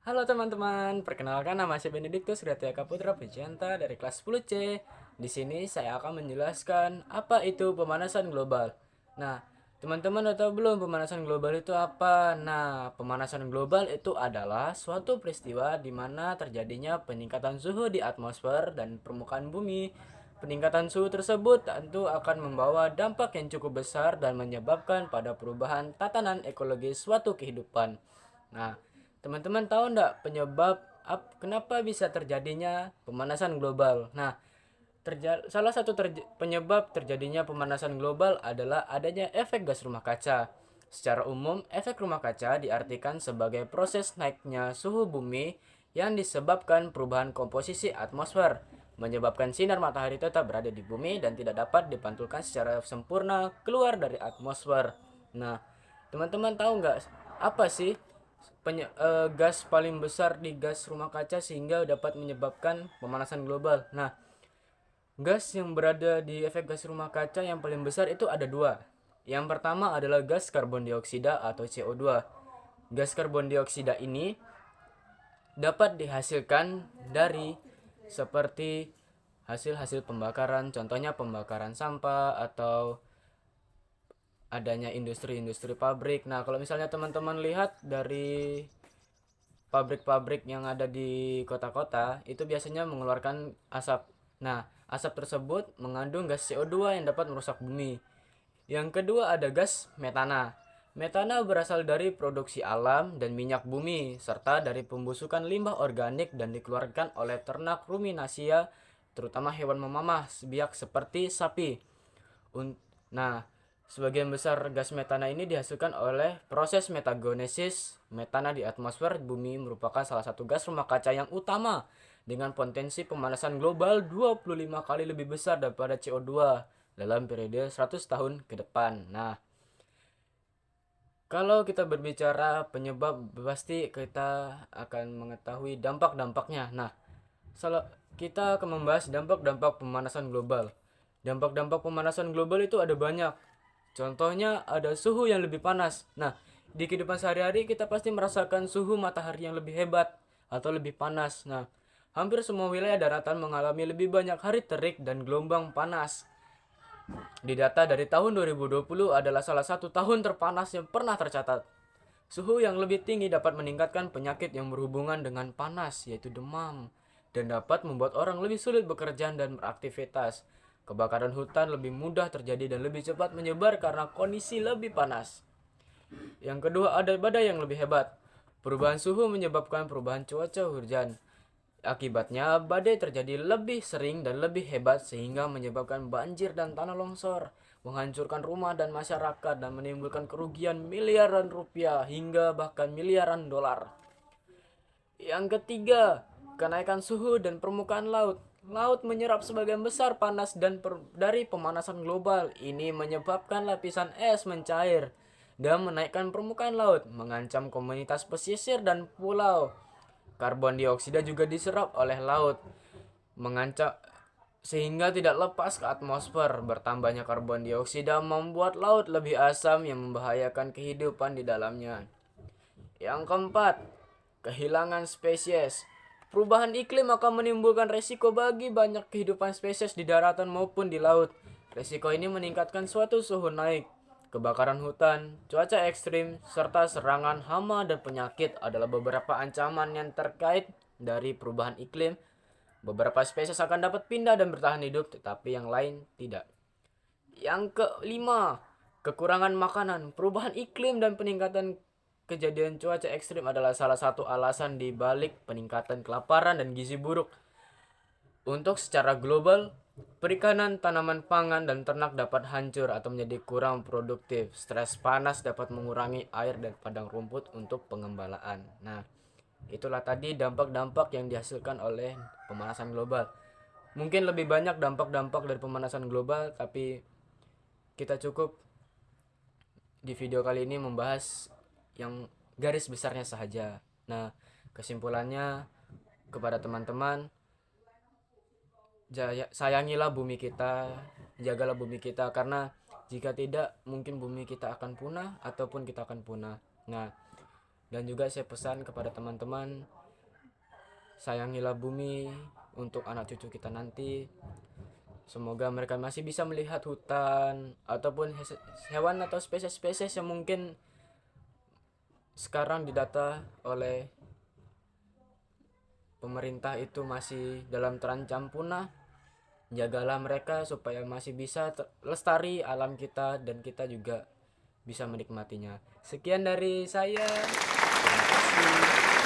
Halo teman-teman, perkenalkan nama saya Benediktus Riatiaka Putra Pejanta dari kelas 10C. Di sini saya akan menjelaskan apa itu pemanasan global. Nah, teman-teman udah tahu belum pemanasan global itu apa? Nah, pemanasan global itu adalah suatu peristiwa di mana terjadinya peningkatan suhu di atmosfer dan permukaan bumi. Peningkatan suhu tersebut tentu akan membawa dampak yang cukup besar dan menyebabkan pada perubahan tatanan ekologis suatu kehidupan. Nah, teman-teman tahu nggak penyebab kenapa bisa terjadinya pemanasan global? Nah, salah satu penyebab terjadinya pemanasan global adalah adanya efek gas rumah kaca. Secara umum, efek rumah kaca diartikan sebagai proses naiknya suhu bumi yang disebabkan perubahan komposisi atmosfer, menyebabkan sinar matahari tetap berada di bumi dan tidak dapat dipantulkan secara sempurna keluar dari atmosfer. Nah, teman-teman tahu nggak apa sih gas paling besar di gas rumah kaca sehingga dapat menyebabkan pemanasan global? Nah, gas yang berada di efek gas rumah kaca yang paling besar itu ada dua. Yang pertama adalah gas karbon dioksida atau CO2. Gas karbon dioksida ini dapat dihasilkan dari seperti hasil-hasil pembakaran, contohnya pembakaran sampah atau adanya industri-industri pabrik. Nah, kalau misalnya teman-teman lihat dari pabrik-pabrik yang ada di kota-kota itu biasanya mengeluarkan asap. Nah, asap tersebut mengandung gas CO2 yang dapat merusak bumi. Yang kedua ada gas metana. Metana berasal dari produksi alam dan minyak bumi, serta dari pembusukan limbah organik dan dikeluarkan oleh ternak ruminasia, terutama hewan memamah biak seperti sapi. Nah, sebagian besar gas metana ini dihasilkan oleh proses metagenesis. Metana di atmosfer bumi merupakan salah satu gas rumah kaca yang utama dengan potensi pemanasan global 25 kali lebih besar daripada CO2 dalam periode 100 tahun ke depan. Nah, kalau kita berbicara penyebab, pasti kita akan mengetahui dampak-dampaknya. Nah, kita akan membahas dampak-dampak pemanasan global. Dampak-dampak pemanasan global itu ada banyak. Contohnya ada suhu yang lebih panas. Nah, di kehidupan sehari-hari kita pasti merasakan suhu matahari yang lebih hebat atau lebih panas. Nah, hampir semua wilayah daratan mengalami lebih banyak hari terik dan gelombang panas. Di data dari tahun 2020 adalah salah satu tahun terpanas yang pernah tercatat. Suhu yang lebih tinggi dapat meningkatkan penyakit yang berhubungan dengan panas, yaitu demam, dan dapat membuat orang lebih sulit bekerja dan beraktivitas. Kebakaran hutan lebih mudah terjadi dan lebih cepat menyebar karena kondisi lebih panas. Yang kedua, ada badai yang lebih hebat. Perubahan suhu menyebabkan perubahan cuaca hujan. Akibatnya, badai terjadi lebih sering dan lebih hebat sehingga menyebabkan banjir dan tanah longsor, menghancurkan rumah dan masyarakat dan menimbulkan kerugian miliaran rupiah hingga bahkan miliaran dolar. Yang ketiga, kenaikan suhu dan permukaan laut. Laut menyerap sebagian besar panas dari pemanasan global. Ini menyebabkan lapisan es mencair dan menaikkan permukaan laut, mengancam komunitas pesisir dan pulau. Karbon dioksida juga diserap oleh laut, mengancam sehingga tidak lepas ke atmosfer. Bertambahnya karbon dioksida membuat laut lebih asam yang membahayakan kehidupan di dalamnya. Yang keempat, kehilangan spesies. Perubahan iklim akan menimbulkan resiko bagi banyak kehidupan spesies di daratan maupun di laut. Resiko ini meningkatkan suatu suhu naik, kebakaran hutan, cuaca ekstrim, serta serangan hama dan penyakit adalah beberapa ancaman yang terkait dari perubahan iklim. Beberapa spesies akan dapat pindah dan bertahan hidup, tetapi yang lain tidak. Yang kelima, kekurangan makanan. Perubahan iklim dan peningkatan kejadian cuaca ekstrim adalah salah satu alasan di balik peningkatan kelaparan dan gizi buruk. Untuk secara global, perikanan, tanaman pangan, dan ternak dapat hancur atau menjadi kurang produktif. Stres panas dapat mengurangi air dan padang rumput untuk pengembalaan. Nah, itulah tadi dampak-dampak yang dihasilkan oleh pemanasan global. Mungkin lebih banyak dampak-dampak dari pemanasan global, tapi kita cukup di video kali ini membahas yang garis besarnya saja. Nah, kesimpulannya kepada teman-teman, sayangilah bumi kita, jagalah bumi kita, karena jika tidak mungkin bumi kita akan punah ataupun kita akan punah. Nah, Dan juga saya pesan kepada teman-teman, sayangilah bumi untuk anak cucu kita nanti. Semoga mereka masih bisa melihat hutan ataupun hewan atau spesies-spesies yang mungkin sekarang didata oleh pemerintah itu masih dalam terancam punah. Jagalah mereka supaya masih bisa lestari alam kita dan kita juga bisa menikmatinya. Sekian dari saya. Terima kasih.